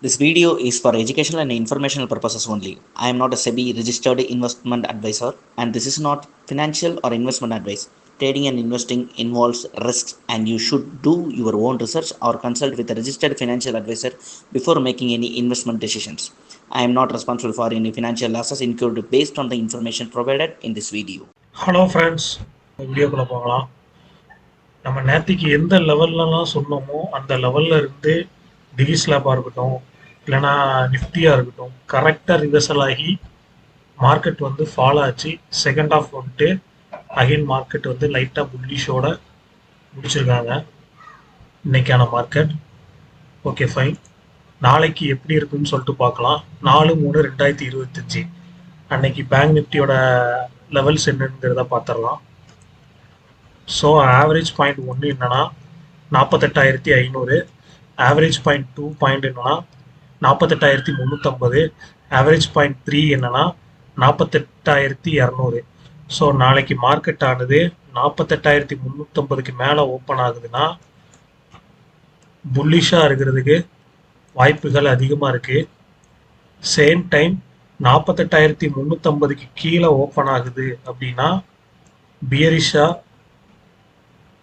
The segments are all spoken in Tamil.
This video is for educational and informational purposes only. I am not a SEBI registered investment advisor, and this is not financial or investment advice. Trading and investing involves risks, and you should do your own research or consult with a registered financial advisor before making any investment decisions. I am not responsible for any financial losses incurred based on the information provided in this video. Hello friends, வீடியோக்குள்ளே போகலாம். நம்ம நேற்றுக்கு எந்த லெவல்லலாம் சொன்னோமோ அந்த லெவலில் இருந்து டிகி ஸ்லாப்பாக இருக்கட்டும், இல்லைனா நிஃப்டியாக இருக்கட்டும், கரெக்டாக ரிவர்சல் ஆகி மார்க்கெட் வந்து ஃபாலோ ஆச்சு. செகண்ட் ஆஃப் வந்துட்டு அகைன் மார்க்கெட் வந்து லைட்டாக புல்லிஷோட முடிச்சிருக்காங்க இன்னைக்கான மார்க்கெட். Okay fine. நாளைக்கு எப்படி இருக்குன்னு சொல்லிட்டு பார்க்கலாம். 4/3/2025 அன்னைக்கு பேங்க் நிஃப்டியோட லெவல்ஸ் என்னங்கிறத பார்த்துடலாம். ஸோ ஆவரேஜ் பாயிண்ட் 1 என்னன்னா 48,500, ஆவரேஜ் பாயிண்ட் 2 பாயிண்ட் என்னன்னா 48,350, ஆவரேஜ் பாயிண்ட் 3 என்னன்னா 48,200. ஸோ நாளைக்கு மார்க்கெட் ஆனது 48,350க்கு மேலே ஓப்பன் ஆகுதுன்னா புல்லிஷாக இருக்கிறதுக்கு வாய்ப்புகள் அதிகமாக இருக்குது. சேம் டைம் 48,350க்கு கீழே ஓப்பன் ஆகுது அப்படின்னா பியரிஷாக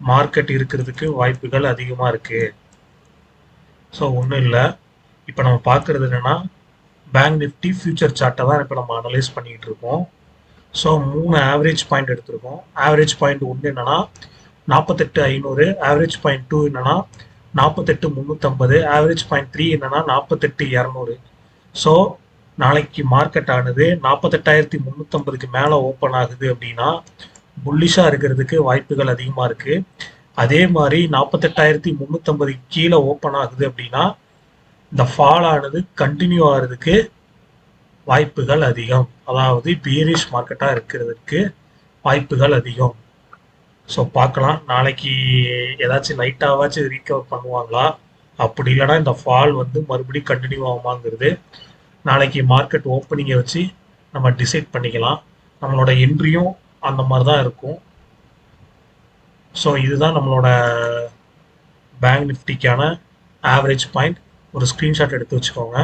மார்க்கெட் இருக்கிறதுக்கு வாய்ப்புகள் அதிகமாக இருக்குது. ஸோ ஒன்றும் இல்லை, இப்போ நம்ம பார்க்குறது என்னென்னா பேங்க் நிஃப்டி ஃபியூச்சர் சார்ட்டை தான் இப்போ நம்ம அனலைஸ் பண்ணிக்கிட்டு இருக்கோம். ஸோ 3 ஆவரேஜ் பாயிண்ட் எடுத்திருக்கோம். ஆவரேஜ் பாயிண்ட் 1 என்னென்னா 48,500, ஆவரேஜ் பாயிண்ட் 2 என்னென்னா 48,350, ஆவரேஜ் பாயிண்ட் 3 என்னென்னா 48,200. ஸோ நாளைக்கு மார்க்கெட் ஆனது 48,350க்கு மேலே ஓப்பன் ஆகுது அப்படின்னா புல்லிஷாக இருக்கிறதுக்கு வாய்ப்புகள் அதிகமாக இருக்குது. அதே மாதிரி 48,350க்கு கீழே ஓப்பன் ஆகுது அப்படின்னா இந்த ஃபால் ஆனது கண்டினியூ ஆகிறதுக்கு வாய்ப்புகள் அதிகம். அதாவது பியரிஷ் மார்க்கெட்டாக இருக்கிறதுக்கு வாய்ப்புகள் அதிகம். ஸோ பார்க்கலாம் நாளைக்கு ஏதாச்சும் லைட்டாகவாச்சும் ரீகவர் பண்ணுவாங்களா, அப்படி இல்லைனா இந்த ஃபால் வந்து மறுபடியும் கண்டினியூ ஆகுமாங்கிறது நாளைக்கு மார்க்கெட் ஓப்பனிங்கை வச்சு நம்ம டிசைட் பண்ணிக்கலாம். நம்மளோட என்ட்ரியும் அந்த மாதிரி தான் இருக்கும். ஸோ இதுதான் நம்மளோட பேங்க் நிஃப்டிக்கான ஆவரேஜ் பாயிண்ட். ஒரு ஸ்க்ரீன்ஷாட் எடுத்து வச்சுக்கோங்க.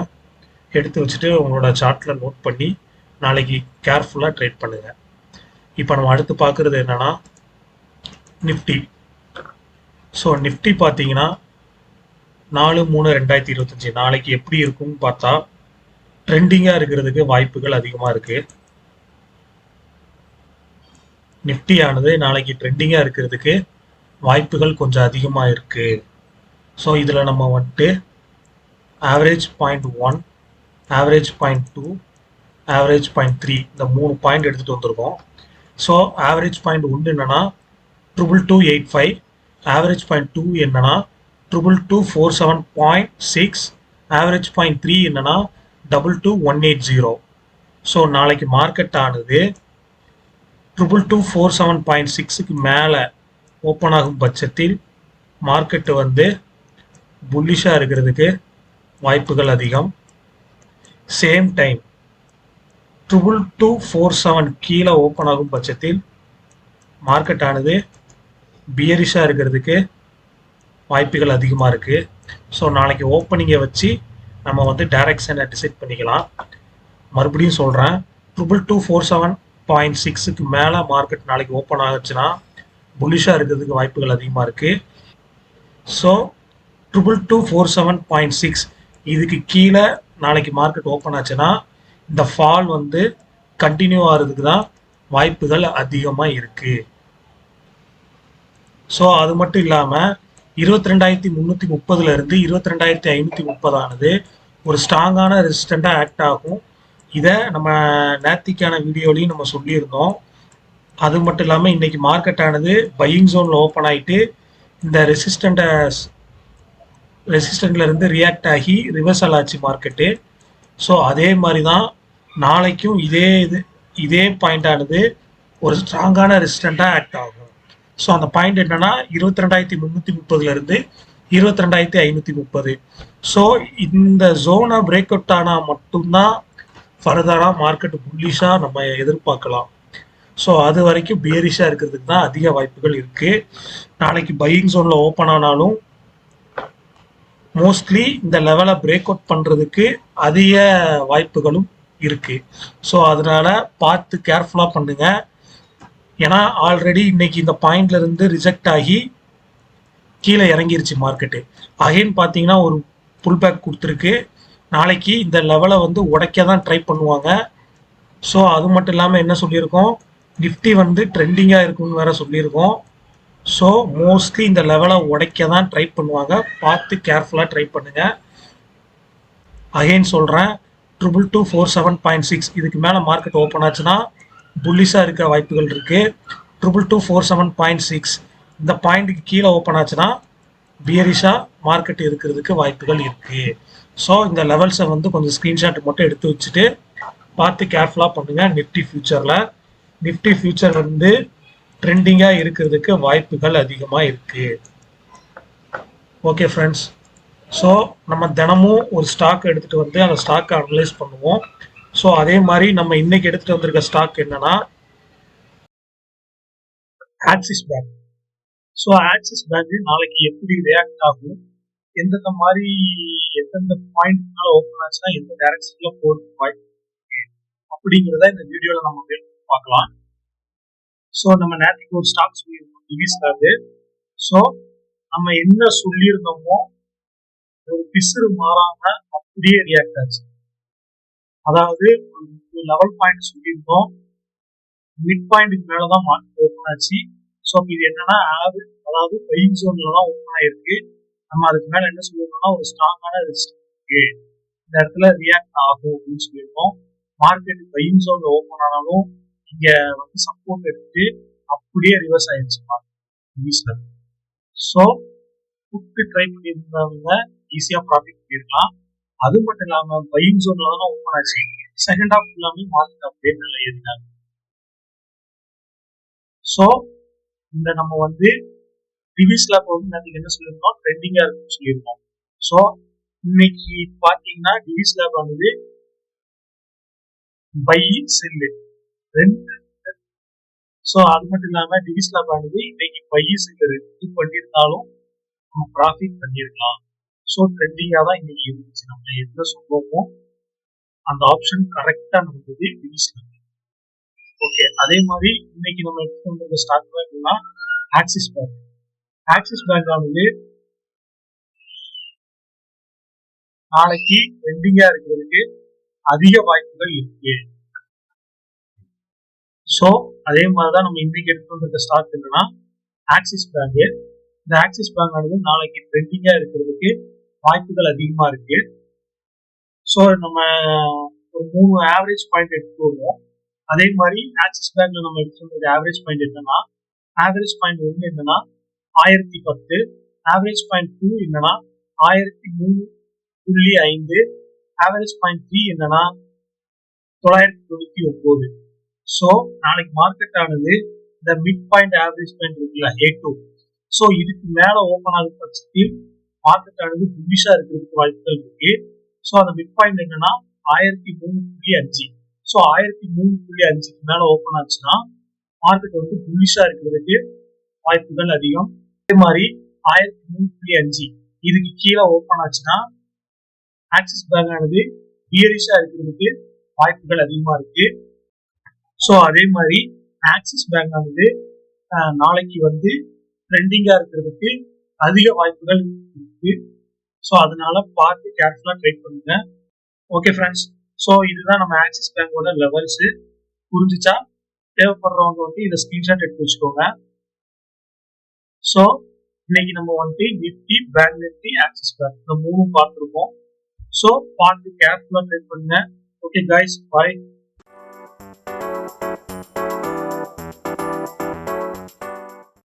எடுத்து வச்சுட்டு உங்களோட சார்ட்டில் நோட் பண்ணி நாளைக்கு கேர்ஃபுல்லாக ட்ரேட் பண்ணுங்கள். இப்போ நம்ம அடுத்து பார்க்குறது என்னென்னா நிஃப்டி. ஸோ நிஃப்டி பார்த்தீங்கன்னா 4/3/2025 நாளைக்கு எப்படி இருக்குன்னு பார்த்தா ட்ரெண்டிங்காக இருக்கிறதுக்கு வாய்ப்புகள் அதிகமாக இருக்குது. நிஃப்டி ஆனது நாளைக்கு ட்ரெண்டிங்காக இருக்கிறதுக்கு வாய்ப்புகள் கொஞ்சம் அதிகமாக இருக்குது. ஸோ இதில் நம்ம வந்துட்டு average point 1, average point 2, average point 3 இந்த 3 பாயிண்ட் எடுத்துகிட்டு வந்திருக்கோம். ஸோ ஆவரேஜ் பாயிண்ட் 1 என்னென்னா 22,285, ஆவரேஜ் பாயிண்ட் 2 என்னென்னா 22,247.6, ஆவரேஜ் பாயிண்ட் 3 என்னென்னா 22,180. ஸோ நாளைக்கு மார்க்கெட் ஆனது 22,247.6க்கு மேலே ஓப்பன் ஆகும் பட்சத்தில் மார்க்கெட்டு வந்து புல்லிஷாக இருக்கிறதுக்கு வாய்ப்புகள் அதிகம். சேம் டைம் 22,247 கீழே ஓப்பன் ஆகும் பட்சத்தில் மார்க்கெட் ஆனது பியரிஷாக இருக்கிறதுக்கு வாய்ப்புகள் அதிகமாக இருக்குது. ஸோ நாளைக்கு ஓப்பனிங்கை வச்சு நம்ம வந்து டைரக்ஷனை டிசைட் பண்ணிக்கலாம். மறுபடியும் சொல்கிறேன், 22,247.6க்கு மேலே மார்க்கெட் நாளைக்கு ஓப்பன் ஆகுச்சுன்னா புல்லிஷாக இருக்கிறதுக்கு வாய்ப்புகள் அதிகமாக இருக்குது. ஸோ 22,247.6 இதுக்கு கீழே நாளைக்கு மார்க்கெட் ஓப்பன் ஆச்சுன்னா இந்த ஃபால் வந்து கண்டினியூ ஆகிறதுக்கு தான் வாய்ப்புகள் அதிகமாக இருக்குது. ஸோ அது மட்டும் இல்லாமல் 22,330 22,530 ஆனது ஒரு ஸ்ட்ராங்கான ரெசிஸ்டண்ட்டாக ஆக்ட் ஆகும். இதை நம்ம நேத்திக்கான வீடியோலையும் நம்ம சொல்லியிருந்தோம். அது மட்டும் இல்லாமல் இன்றைக்கி மார்க்கெட் ஆனது பையிங் ஜோனில் ஓப்பன் ஆகிட்டு இந்த ரெசிஸ்டண்ட்லேருந்து ரியாக்ட் ஆகி ரிவர்சல் ஆச்சு மார்க்கெட்டு. ஸோ அதே மாதிரி தான் நாளைக்கும் இதே பாயிண்ட் ஆனது ஒரு ஸ்ட்ராங்கான ரெசிஸ்டண்ட்டாக ஆக்ட் ஆகும். ஸோ அந்த பாயிண்ட் என்னன்னா 22,330 22,530. ஸோ இந்த ஜோனை பிரேக் அவுட் ஆனால் மட்டும்தான் ஃபர்தராக மார்க்கெட் புல்லிஷாக நம்ம எதிர்பார்க்கலாம். ஸோ அது வரைக்கும் பியரிஷாக இருக்கிறதுக்கு தான் அதிக வாய்ப்புகள் இருக்குது. நாளைக்கு பையிங் ஜோனில் ஓப்பன் ஆனாலும் மோஸ்ட்லி இந்த லெவலை பிரேக் அவுட் பண்ணுறதுக்கு அதிக வாய்ப்புகளும் இருக்குது. ஸோ அதனால் பார்த்து கேர்ஃபுல்லாக பண்ணுங்கள். ஏன்னா ஆல்ரெடி இன்னைக்கு இந்த பாயிண்ட்ல இருந்து ரிஜெக்ட் ஆகி கீழே இறங்கிருச்சு மார்க்கெட்டு. அகைன் பார்த்தீங்கன்னா ஒரு புல் பேக் கொடுத்துருக்கு. நாளைக்கு இந்த லெவலை வந்து உடைக்க தான் ட்ரை பண்ணுவாங்க. ஸோ அது மட்டும் இல்லாமல் என்ன சொல்லியிருக்கோம், நிஃப்டி வந்து ட்ரெண்டிங்காக இருக்குன்னு வேற சொல்லியிருக்கோம். ஸோ மோஸ்ட்லி இந்த லெவலை உடைக்க தான் ட்ரை பண்ணுவாங்க. பார்த்து கேர்ஃபுல்லாக ட்ரை பண்ணுங்கள். அகைன் சொல்கிறேன், 22247.6 இதுக்கு மேலே மார்க்கெட் ஓப்பன் ஆச்சுன்னா புல்லிஷாக இருக்க வாய்ப்புகள் இருக்குது. 22247.6 இந்த பாயிண்ட்டுக்கு கீழே ஓப்பன் ஆச்சுன்னா பியரிஷாக மார்க்கெட் இருக்கிறதுக்கு வாய்ப்புகள் இருக்குது. ஸோ இந்த லெவல்ஸை வந்து கொஞ்சம் ஸ்க்ரீன்ஷாட் மட்டும் எடுத்து வச்சுட்டு பார்த்து கேர்ஃபுல்லாக பண்ணுங்கள். நிஃப்டி ஃபியூச்சர் வந்து ட்ரெண்டிங்காக இருக்கிறதுக்கு வாய்ப்புகள் அதிகமாக இருக்குது. ஓகே ஃப்ரெண்ட்ஸ், ஸோ நம்ம தினமும் ஒரு ஸ்டாக் எடுத்துகிட்டு வந்து அந்த ஸ்டாக்கை அனலைஸ் பண்ணுவோம். ஸோ அதே மாதிரி நம்ம இன்னைக்கு எடுத்துகிட்டு வந்திருக்க ஸ்டாக் என்னன்னா axis bank. So axis bank நாளைக்கு எப்படி ரியாக்ட் ஆகும், எந்தெந்த மாதிரி எந்தெந்த பாயிண்ட்னால ஓப்பன் ஆச்சுன்னா எந்த டைரக்ஷன்ல போகிறதுக்கு வாய்ப்பு அப்படிங்கிறத இந்த வீடியோவில் நம்ம பார்க்கலாம். ஸோ நம்ம நேற்றுக்கு ஒரு ஸ்டாக் சொல்லியிருக்கோம் டிவிஸ் லேப். ஸோ நம்ம என்ன சொல்லியிருந்தோமோ ஒரு பிசுறு மாறாம அப்படியே ரியாக்ட் ஆச்சு. அதாவது லெவல் பாயிண்ட் சொல்லியிருந்தோம், மிட் பாயிண்ட்டுக்கு மேலதான் மார்க்கெட் ஓப்பன் ஆச்சு. ஸோ இது என்னன்னா அதாவது பையிங் ஜோன்ல தான் ஓப்பன் ஆயிருக்கு. நம்ம அதுக்கு மேல என்ன சொல்லியிருந்தோம்னா ஒரு ஸ்ட்ராங்கான இருக்கு, இந்த இடத்துல ரியாக்ட் ஆகும் அப்படின்னு சொல்லியிருக்கோம். மார்க்கெட் பையிங் ஜோன்ல ஓப்பன் ஆனாலும் இங்க வந்து சப்போர்ட் எடுத்து அப்படியே ரிவர்ஸ் ஆயிடுச்சு மார்க்கெட். ஸோ புட்டு ட்ரை பண்ணியிருந்தவங்க ஈஸியா ப்ராஃபிட் பண்ணிருக்கலாம். அது மட்டும் இல்லாம பையிங் ஜோன்ல தான் ஓப்பன் ஆச்சு. செகண்ட் ஹாஃப் எல்லாமே மார்க்கெட் அப்படியே நல்லா ஏறினாங்க. ஸோ இந்த நம்ம வந்து டிவிஸ் லேப் வந்து நேற்றுக்கு என்ன சொல்லியிருந்தோம், ட்ரெண்டிங்கா இருக்குன்னு சொல்லியிருந்தோம். ஸோ இன்னைக்கு பாத்தீங்கன்னா டிவிஸ் லேப் வந்து பை செல்லு ரெண்டு. ஸோ அது மட்டும் இல்லாம டிவிஸ் லேப் ஆனது இன்னைக்கு பை செல்லு ரெண்டு பண்ணியிருந்தாலும் நம்ம ப்ராஃபிட் பண்ணியிருக்கலாம். ஸோ ட்ரெண்டிங்கா தான் இன்னைக்கு இருந்துச்சு. நம்ம எந்த சொல்லுவோமோ அந்த ஆப்ஷன் கரெக்டா நடந்தது டிவிஸ் லேப். ஓகே, அதே மாதிரி இன்னைக்கு நம்ம எடுத்துக்கிற ஸ்டாக் என்னன்னா ஆக்சிஸ் பேங்க். ஆக்சிஸ் பேங்க் ஆனது நாளைக்கு ட்ரெண்டிங்கா இருக்கிறதுக்கு அதிக வாய்ப்புகள் இருக்கு. ஸோ அதே மாதிரிதான் நம்ம இன்னைக்கு எடுத்துக்கிற ஸ்டாக் என்னன்னா ஆக்சிஸ் பேங்க். இந்த ஆக்சிஸ் பேங்க் ஆனது நாளைக்கு ட்ரெண்டிங்கா இருக்கிறதுக்கு வாய்ப்புகள் அதிகமா இருக்கு. ஸோ நம்ம ஒரு 3 ஆவரேஜ் பாயிண்ட் எடுத்து வருவோம். அதே மாதிரி ஆக்சிஸ் பேங்க்ல நம்ம எடுத்துக்கிற ஆவரேஜ் பாயிண்ட் என்னன்னா, ஆவரேஜ் பாயிண்ட் 1 என்னன்னா 1010, ஆவரேஜ் பாயிண்ட் 2 என்னன்னா 1003.5, ஆவரேஜ் பாயிண்ட் 3 என்னன்னா 999. ஸோ நாளைக்கு மார்க்கெட் ஆனது இந்த மிட் பாயிண்ட் ஆவரேஜ் பாயிண்ட் இருக்குல்ல A2, ஸோ இதுக்கு மேல ஓப்பன் ஆகும் பட்சத்தில் மார்க்கெட் ஆனது புல்லிஷா இருக்கிறதுக்கு வாய்ப்புகள் இருக்கு. ஸோ அந்த மிட் பாயிண்ட் என்னன்னா 1003.5. ஸோ 1003.5க்கு மேல ஓப்பன் ஆச்சுன்னா மார்க்கெட் வந்து புல்லிஷா இருக்கிறதுக்கு வாய்ப்புகள் அதிகம். அதே மாதிரி 1003.5 இதுக்கு கீழே ஓப்பன் ஆச்சுன்னா ஆக்சிஸ் பேங்க் ஆனது பியரிஷா இருக்கிறதுக்கு வாய்ப்புகள் அதிகமா இருக்கு. ஸோ அதே மாதிரி ஆக்சிஸ் பேங்க் ஆனது நாளைக்கு வந்து ட்ரெண்டிங்கா இருக்கிறதுக்கு அதிக வாய்ப்புகள் இருக்கு. ஸோ அதனால பார்த்து கேர்ஃபுல்லா ட்ரை பண்ணுங்க. ஓகே ஃப்ரெண்ட்ஸ், ஸோ இதுதான் நம்ம ஆக்சிஸ் பேங்கோட லெவல்ஸ். புரிஞ்சுச்சா? தேவைப்படுறவங்க வந்து இதை ஸ்கிரீன்ஷாட் எடுத்து வச்சுக்கோங்க. ஸோ இன்னைக்கு நம்ம வந்துட்டு Nifty, bank Nifty, axis bank இந்த 3 பார்த்துருக்கோம். ஸோ பார்த்து கேர்ஃபுல்லா ட்ரை பண்ணுங்க. ஓகே கைஸ், பாய்.